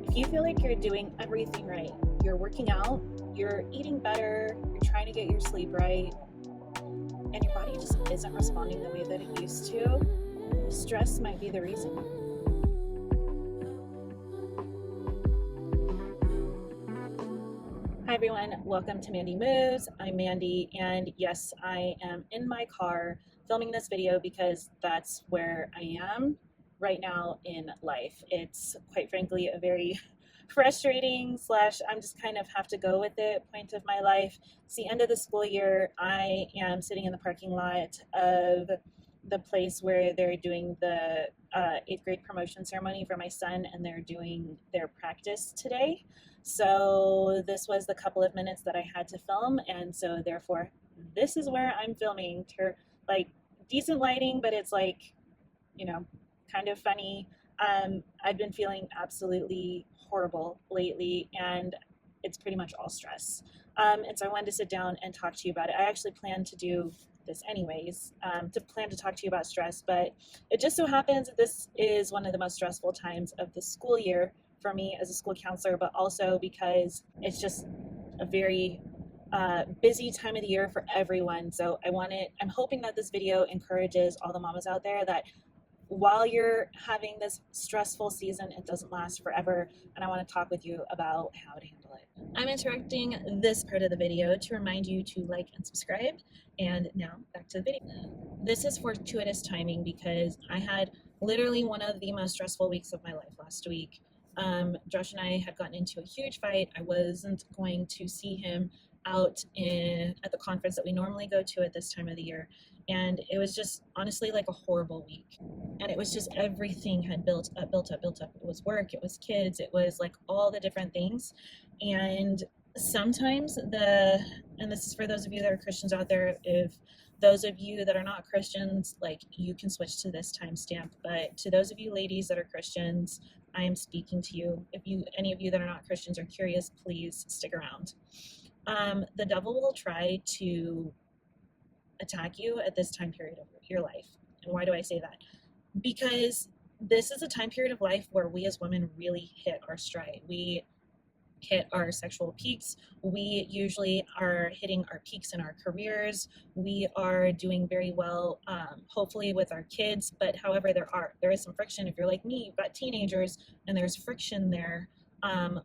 If you feel like you're doing everything right, you're working out, you're eating better, you're trying to get your sleep right, and your body just isn't responding the way that it used to, stress might be the reason. Hi everyone, welcome to Mandy Moves. I'm Mandy, and yes, I am in my car filming this video because that's where I am right now in life. It's quite frankly a very frustrating slash I'm just kind of have to go with it point of my life. It's the end of the school year. I am sitting in the parking lot of the place where they're doing the 8th grade promotion ceremony for my son, and they're doing their practice today. So this was the couple of minutes that I had to film, and so therefore this is where I'm filming. Like decent lighting, but it's like, you know, kind of funny. I've been feeling absolutely horrible lately, and it's pretty much all stress. And so I wanted to sit down and talk to you about it. I actually planned to do this anyways, to talk to you about stress, but it just so happens that this is one of the most stressful times of the school year for me as a school counselor, but also because it's just a very busy time of the year for everyone. So I'm hoping that this video encourages all the mamas out there that while you're having this stressful season, it doesn't last forever, and I want to talk with you about how to handle it. I'm interrupting this part of the video to remind you to like and subscribe, and now back to the video. This is fortuitous timing because I had literally one of the most stressful weeks of my life last week. Josh and I had gotten into a huge fight. I wasn't going to see him out at the conference that we normally go to at this time of the year, and it was just honestly like a horrible week. And it was just everything had built up. It was work, it was kids, it was like all the different things. And sometimes and this is for those of you that are Christians out there, if those of you that are not Christians, like, you can switch to this timestamp, but to those of you ladies that are Christians, I am speaking to you. If any of you that are not Christians are curious, please stick around. The devil will try to attack you at this time period of your life. And why do I say that? Because this is a time period of life where we as women really hit our stride. We hit our sexual peaks. We usually are hitting our peaks in our careers. We are doing very well, hopefully with our kids, but however, there is some friction. If you're like me, you've got teenagers, and there's friction there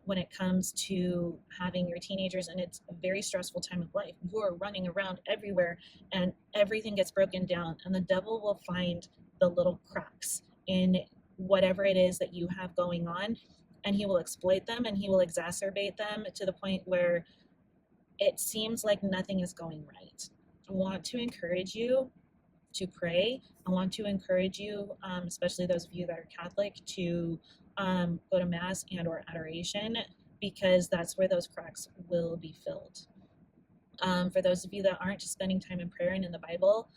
when it comes to having your teenagers, and it's a very stressful time of life. You're running around everywhere, and everything gets broken down, and the devil will find the little cracks in whatever it is that you have going on, and he will exploit them, and he will exacerbate them to the point where it seems like nothing is going right. I want to encourage you to pray. I want to encourage you, especially those of you that are Catholic, to go to Mass and or adoration, because that's where those cracks will be filled. For those of you that aren't, just spending time in prayer and in the Bible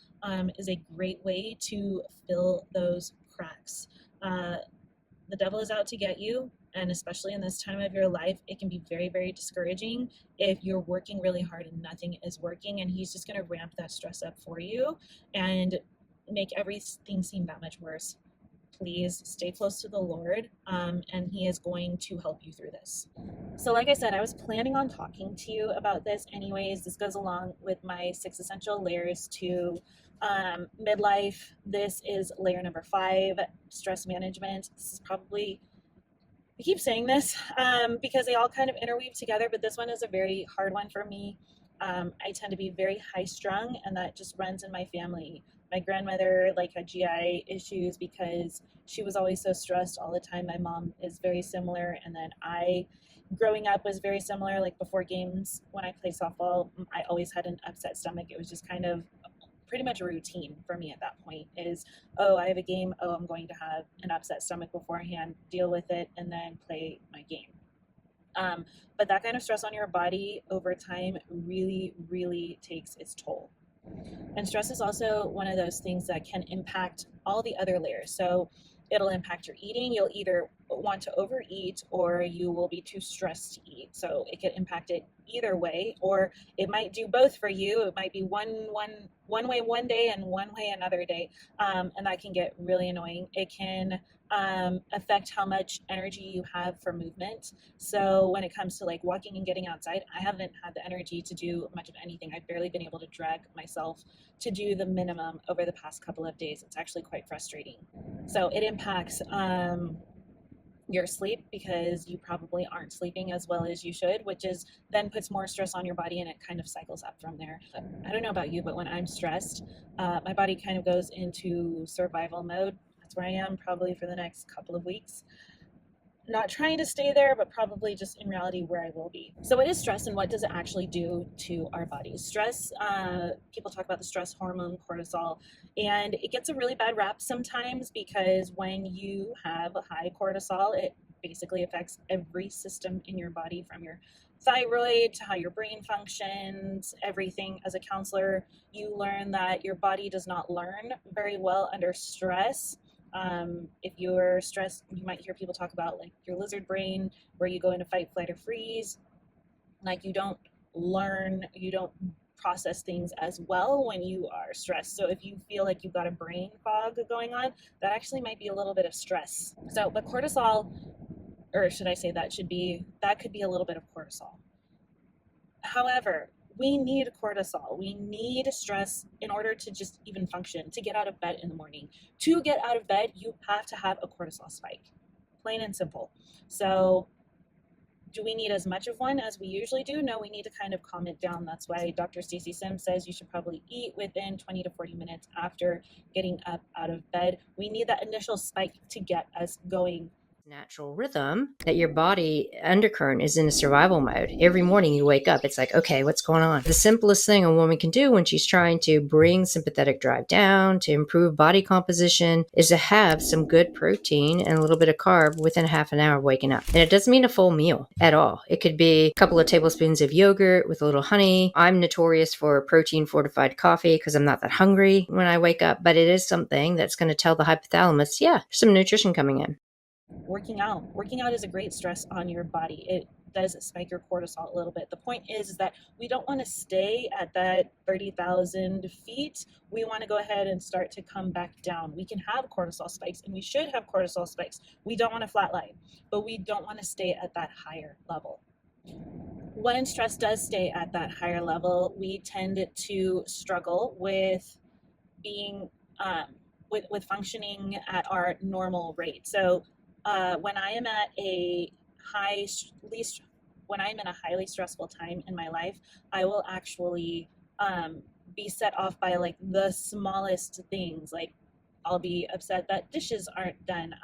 is a great way to fill those cracks. The devil is out to get you, and especially in this time of your life, it can be very, very discouraging if you're working really hard and nothing is working, and he's just going to ramp that stress up for you and make everything seem that much worse. Please stay close to the Lord, and he is going to help you through this. So like I said, I was planning on talking to you about this anyways. This goes along with my 6 essential layers to midlife. This is layer number 5, stress management. This is probably, I keep saying this because they all kind of interweave together, but this one is a very hard one for me. I tend to be very high strung, and that just runs in my family. My grandmother had GI issues because she was always so stressed all the time. My mom is very similar, and then I, growing up, was very similar. Like before games, when I play softball, I always had an upset stomach. It was just kind of pretty much a routine for me at that point is, oh, I have a game, oh, I'm going to have an upset stomach beforehand, deal with it, and then play my game. But that kind of stress on your body over time really, really takes its toll. And stress is also one of those things that can impact all the other layers. So it'll impact your eating. You'll either want to overeat or you will be too stressed to eat. So it could impact it either way, or it might do both for you. It might be one way one day and one way another day, and that can get really annoying. It can affect how much energy you have for movement. So when it comes to like walking and getting outside, I haven't had the energy to do much of anything. I've barely been able to drag myself to do the minimum over the past couple of days. It's actually quite frustrating. So it impacts your sleep because you probably aren't sleeping as well as you should, which is then puts more stress on your body and it kind of cycles up from there. I don't know about you, but when I'm stressed, my body kind of goes into survival mode. That's where I am probably for the next couple of weeks. Not trying to stay there, but probably just in reality where I will be. So, what is stress and what does it actually do to our bodies? Stress, people talk about the stress hormone cortisol, and it gets a really bad rap sometimes because when you have a high cortisol, it basically affects every system in your body from your thyroid to how your brain functions, everything. As a counselor, you learn that your body does not learn very well under stress. If you're stressed, you might hear people talk about like your lizard brain, where you go into fight, flight, or freeze. Like you don't process things as well when you are stressed. So if you feel like you've got a brain fog going on, that actually might be a little bit of stress. So, but cortisol, or should I say that could be a little bit of cortisol. However, we need cortisol. We need stress in order to just even function, to get out of bed in the morning. To get out of bed, you have to have a cortisol spike, plain and simple. So, do we need as much of one as we usually do? No, we need to kind of calm it down. That's why Dr. Stacey Sims says you should probably eat within 20 to 40 minutes after getting up out of bed. We need that initial spike to get us going. Natural rhythm that your body undercurrent is in a survival mode. Every morning you wake up, it's like, okay, what's going on? The simplest thing a woman can do when she's trying to bring sympathetic drive down, to improve body composition, is to have some good protein and a little bit of carb within half an hour of waking up. And it doesn't mean a full meal at all. It could be a couple of tablespoons of yogurt with a little honey. I'm notorious for protein fortified coffee because I'm not that hungry when I wake up, but it is something that's going to tell the hypothalamus, yeah, there's some nutrition coming in. Working out is a great stress on your body. It does spike your cortisol a little bit. The point is that we don't want to stay at that 30,000 feet. We want to go ahead and start to come back down. We can have cortisol spikes and we should have cortisol spikes. We don't want to flatline, but we don't want to stay at that higher level. When stress does stay at that higher level, we tend to struggle with being with functioning at our normal rate. So when I am at a high least when I'm in a highly stressful time in my life, I will actually be set off by like the smallest things. Like I'll be upset that dishes aren't done.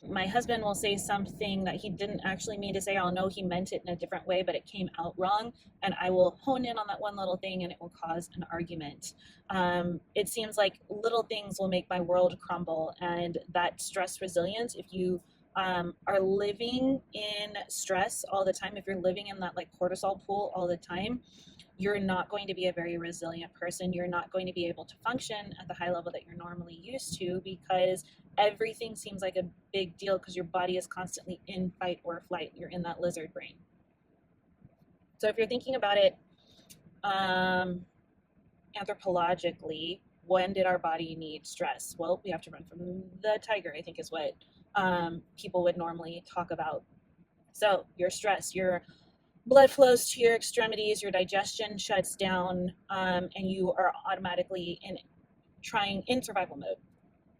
My husband will say something that he didn't actually mean to say. I'll know he meant it in a different way, but it came out wrong. And I will hone in on that one little thing and it will cause an argument. It seems like little things will make my world crumble. And that stress resilience, if you are living in stress all the time, if you're living in that like cortisol pool all the time, you're not going to be a very resilient person. You're not going to be able to function at the high level that you're normally used to because everything seems like a big deal because your body is constantly in fight or flight. You're in that lizard brain. So if you're thinking about it anthropologically, when did our body need stress? Well, we have to run from the tiger, I think is what people would normally talk about. So you're stressed, your blood flows to your extremities, your digestion shuts down, and you are automatically in survival mode.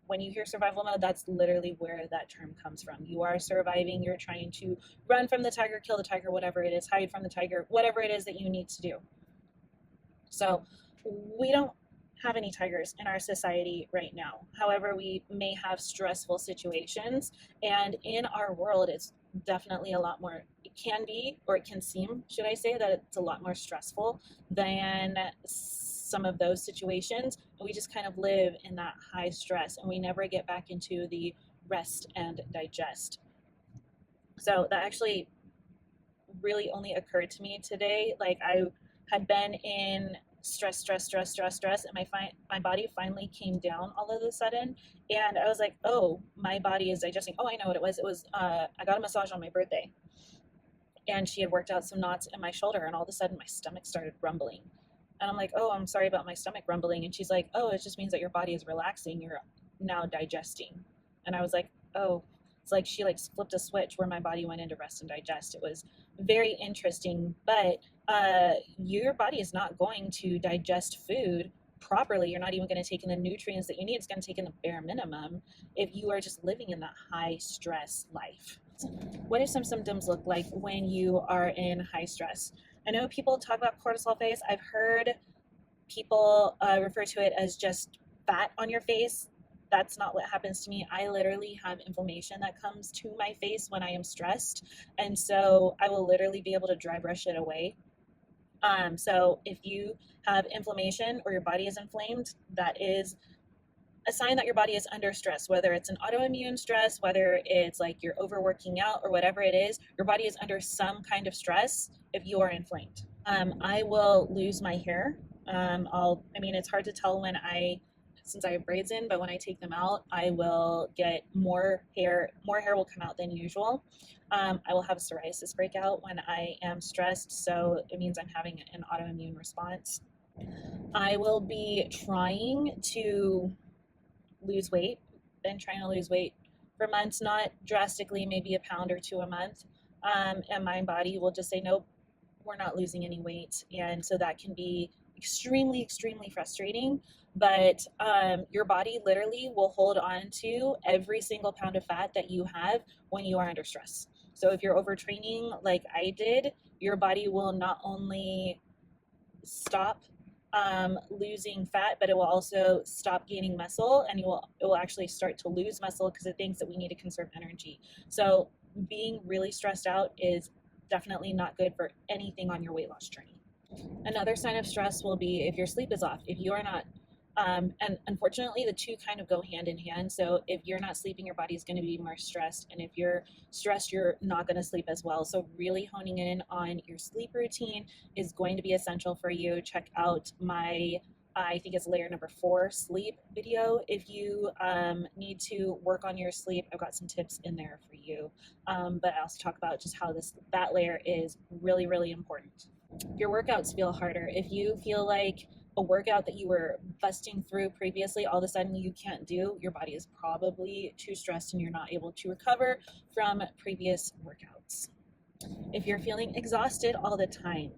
When you hear survival mode, that's literally where that term comes from. You are surviving, you're trying to run from the tiger, kill the tiger, whatever it is, hide from the tiger, whatever it is that you need to do. So we don't have any tigers in our society right now. However, we may have stressful situations, and in our world, it's definitely a lot more. It can be, or it can seem, should I say, that it's a lot more stressful than some of those situations. And we just kind of live in that high stress, and we never get back into the rest and digest. So that actually really only occurred to me today. Like I had been in stress, and my body finally came down all of a sudden, and I was like, oh, my body is digesting. Oh, I know what it was. It was I got a massage on my birthday, and she had worked out some knots in my shoulder, and all of a sudden my stomach started rumbling, and I'm like, oh, I'm sorry about my stomach rumbling, and she's like, oh, it just means that your body is relaxing, you're now digesting. And I was like, oh, it's like she like flipped a switch where my body went into rest and digest. It was very interesting. But your body is not going to digest food properly. You're not even going to take in the nutrients that you need. It's going to take in the bare minimum if you are just living in that high stress life. What do some symptoms look like when you are in high stress? I know people talk about cortisol face. I've heard people refer to it as just fat on your face. That's not what happens to me. I literally have inflammation that comes to my face when I am stressed. And so I will literally be able to dry brush it away. So if you have inflammation or your body is inflamed, that is a sign that your body is under stress, whether it's an autoimmune stress, whether it's like you're overworking out or whatever it is, your body is under some kind of stress if you are inflamed. I will lose my hair. It's hard to tell since I have braids in, but when I take them out, I will get more hair will come out than usual. I will have a psoriasis breakout when I am stressed, so it means I'm having an autoimmune response. I will be trying to lose weight. Been trying to lose weight for months, not drastically, maybe a pound or two a month. And my body will just say, nope, we're not losing any weight. And so that can be extremely, extremely frustrating. But your body literally will hold on to every single pound of fat that you have when you are under stress. So if you're overtraining like I did, your body will not only stop losing fat, but it will also stop gaining muscle, and it will actually start to lose muscle because it thinks that we need to conserve energy. So being really stressed out is definitely not good for anything on your weight loss journey. Another sign of stress will be if your sleep is off. If you are not, and unfortunately, the two kind of go hand in hand. So if you're not sleeping, your body's going to be more stressed. And if you're stressed, you're not going to sleep as well. So really honing in on your sleep routine is going to be essential for you. Check out my I think it's layer number 4 sleep video. If you need to work on your sleep, I've got some tips in there for you. But I also talk about just how that layer is really, really important. Your workouts feel harder. If you feel like a workout that you were busting through previously, all of a sudden you can't do, your body is probably too stressed and you're not able to recover from previous workouts. If you're feeling exhausted all the time,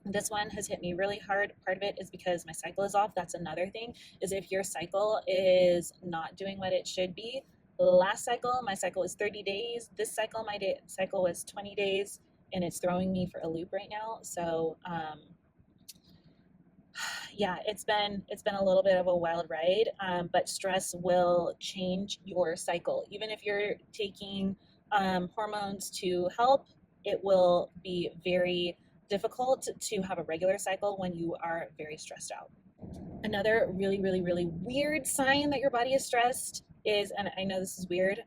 this one has hit me really hard. Part of it is because my cycle is off. That's another thing, is if your cycle is not doing what it should be. Last cycle, my cycle was 30 days. This cycle, cycle was 20 days, and it's throwing me for a loop right now. So yeah, it's been a little bit of a wild ride, but stress will change your cycle. Even if you're taking hormones to help, it will be very difficult to have a regular cycle when you are very stressed out. Another really, really, really weird sign that your body is stressed is, and I know this is weird,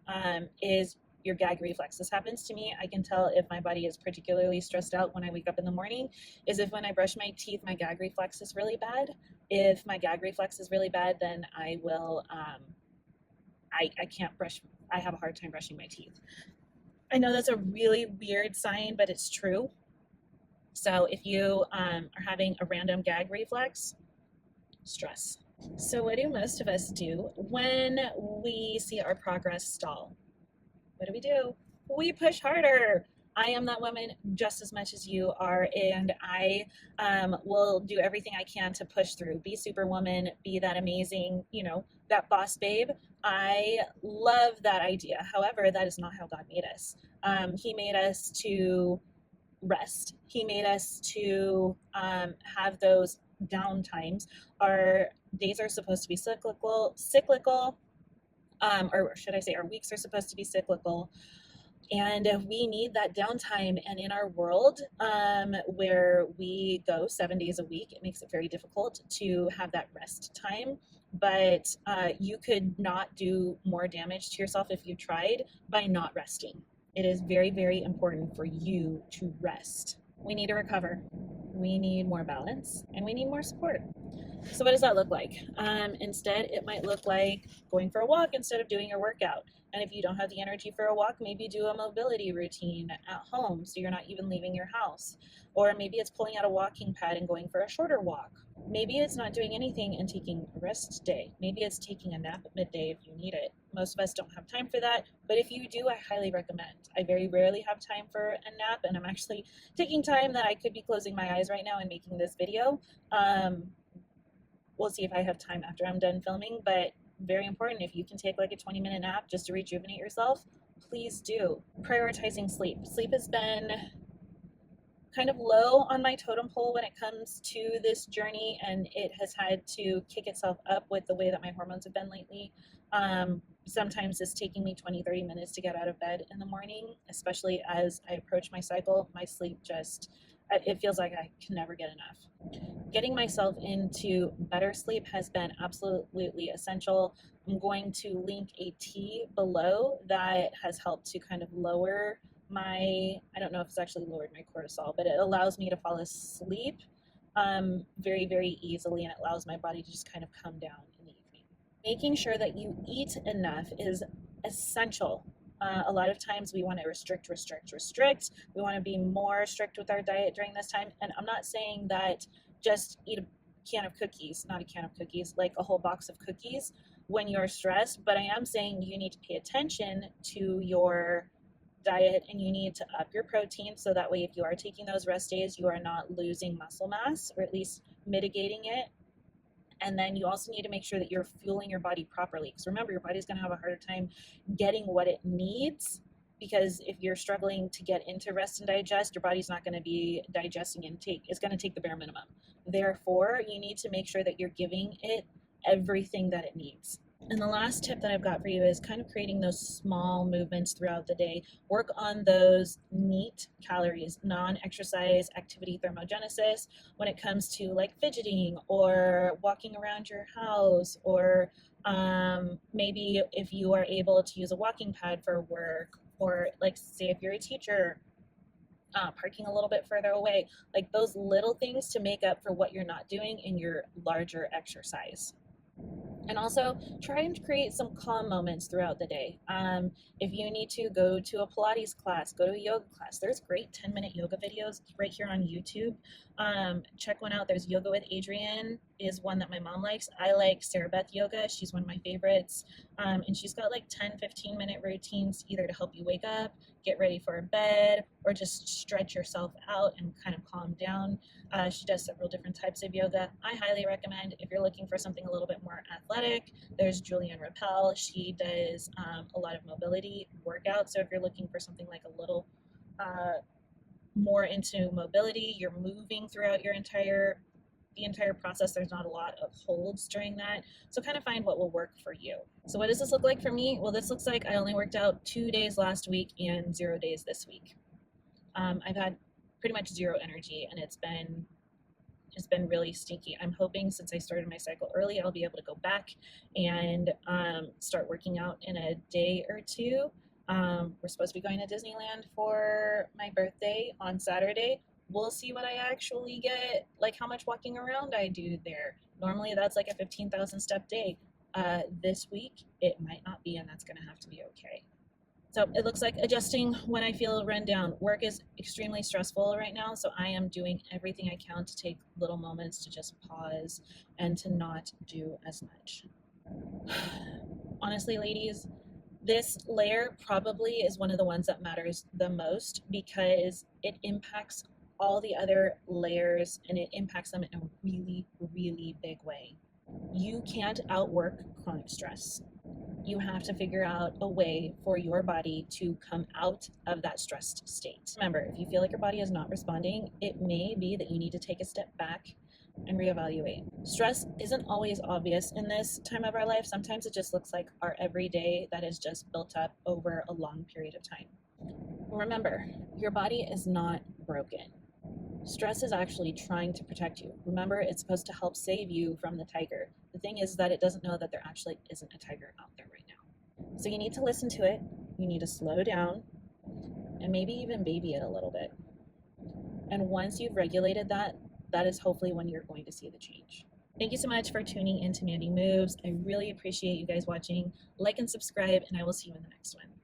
is your gag reflex. This happens to me. I can tell if my body is particularly stressed out when I wake up in the morning, is if when I brush my teeth, my gag reflex is really bad. If my gag reflex is really bad, then I will, I can't brush, I have a hard time brushing my teeth. I know that's a really weird sign, but it's true. So if you are having a random gag reflex, stress. So what do most of us do when we see our progress stall? What do? We push harder. I am that woman just as much as you are, and I will do everything I can to push through. Be superwoman, be that amazing, that boss babe. I love that idea. However, that is not how God made us. He made us to rest. He made us to have those down times. Our days are supposed to be cyclical, or should I say our weeks are supposed to be cyclical. And we need that downtime. And in our world where we go 7 days a week, it makes it very difficult to have that rest time. But you could not do more damage to yourself if you tried by not resting. It is very, very important for you to rest. We need to recover. we need more balance, and we need more support. So what does that look like? Instead, it might look like going for a walk instead of doing your workout. And if you don't have the energy for a walk, maybe do a mobility routine at home so you're not even leaving your house. Or maybe it's pulling out a walking pad and going for a shorter walk. Maybe it's not doing anything and taking a rest day. Maybe it's taking a nap at midday if you need it. Most of us don't have time for that, but if you do, I highly recommend. I very rarely have time for a nap, and I'm actually taking time that I could be closing my eyes right now and making this video. We'll see if I have time after I'm done filming, but very important, if you can take like a 20-minute nap just to rejuvenate yourself, please do. Prioritizing sleep. Sleep has been kind of low on my totem pole when it comes to this journey, and it has had to kick itself up with the way that my hormones have been lately. Sometimes it's taking me 20-30 minutes to get out of bed in the morning, especially as I approach my cycle. My sleep just, it feels like I can never get enough. Getting myself into better sleep has been absolutely essential. I'm going to link a tea below that has helped to kind of lower my, I don't know if it's actually lowered my cortisol, but it allows me to fall asleep very, very easily, and it allows my body to just kind of come down in the evening. Making sure that you eat enough is essential. A lot of times we want to restrict. We want to be more strict with our diet during this time. And I'm not saying that just eat a can of cookies, not a can of cookies, like a whole box of cookies when you're stressed, but I am saying you need to pay attention to your diet, and you need to up your protein so that way if you are taking those rest days, you are not losing muscle mass, or at least mitigating it. And then you also need to make sure that you're fueling your body properly, because remember, your body's going to have a harder time getting what it needs, because if you're struggling to get into rest and digest, your body's not going to be digesting and it's going to take the bare minimum. Therefore, you need to make sure that you're giving it everything that it needs. And the last tip that I've got for you is kind of creating those small movements throughout the day. Work on those NEAT calories, non-exercise activity thermogenesis, when it comes to like fidgeting or walking around your house, or maybe if you are able to use a walking pad for work, or like say if you're a teacher, parking a little bit further away, like those little things to make up for what you're not doing in your larger exercise. And also try and create some calm moments throughout the day. If you need to go to a Pilates class, go to a yoga class. There's great 10-minute yoga videos right here on YouTube. Check one out. There's Yoga with Adrienne is one that my mom likes. I like Sarah Beth Yoga. She's one of my favorites. And she's got like 10-15-minute routines either to help you wake up, get ready for bed, or just stretch yourself out and kind of calm down. She does several different types of yoga. I highly recommend, if you're looking for something a little bit more athletic, there's Julianne Rappel. She does a lot of mobility workouts. So if you're looking for something like a little more into mobility, you're moving throughout the entire process. There's not a lot of holds during that. So kind of find what will work for you. So what does this look like for me? Well, this looks like I only worked out 2 days last week and 0 days this week. I've had pretty much zero energy, and it's been really stinky. I'm hoping, since I started my cycle early, I'll be able to go back and start working out in a day or two. We're supposed to be going to Disneyland for my birthday on Saturday. We'll see what I actually get, like how much walking around I do there. Normally that's like a 15,000 step day. This week it might not be, and that's gonna have to be okay. So it looks like adjusting when I feel run down. Work is extremely stressful right now, so I am doing everything I can to take little moments to just pause and to not do as much. Honestly, ladies, this layer probably is one of the ones that matters the most, because it impacts all the other layers, and it impacts them in a really, really big way. You can't outwork chronic stress. You have to figure out a way for your body to come out of that stressed state. Remember, if you feel like your body is not responding, it may be that you need to take a step back and reevaluate. Stress isn't always obvious in this time of our life. Sometimes it just looks like our everyday that is just built up over a long period of time. Remember, your body is not broken. Stress is actually trying to protect you. Remember, it's supposed to help save you from the tiger. The thing is that it doesn't know that there actually isn't a tiger out there right now. So you need to listen to it, you need to slow down, and maybe even baby it a little bit. And once you've regulated that, that is hopefully when you're going to see the change. Thank you so much for tuning in to Mandy Moves. I really appreciate you guys watching. Like and subscribe, and I will see you in the next one.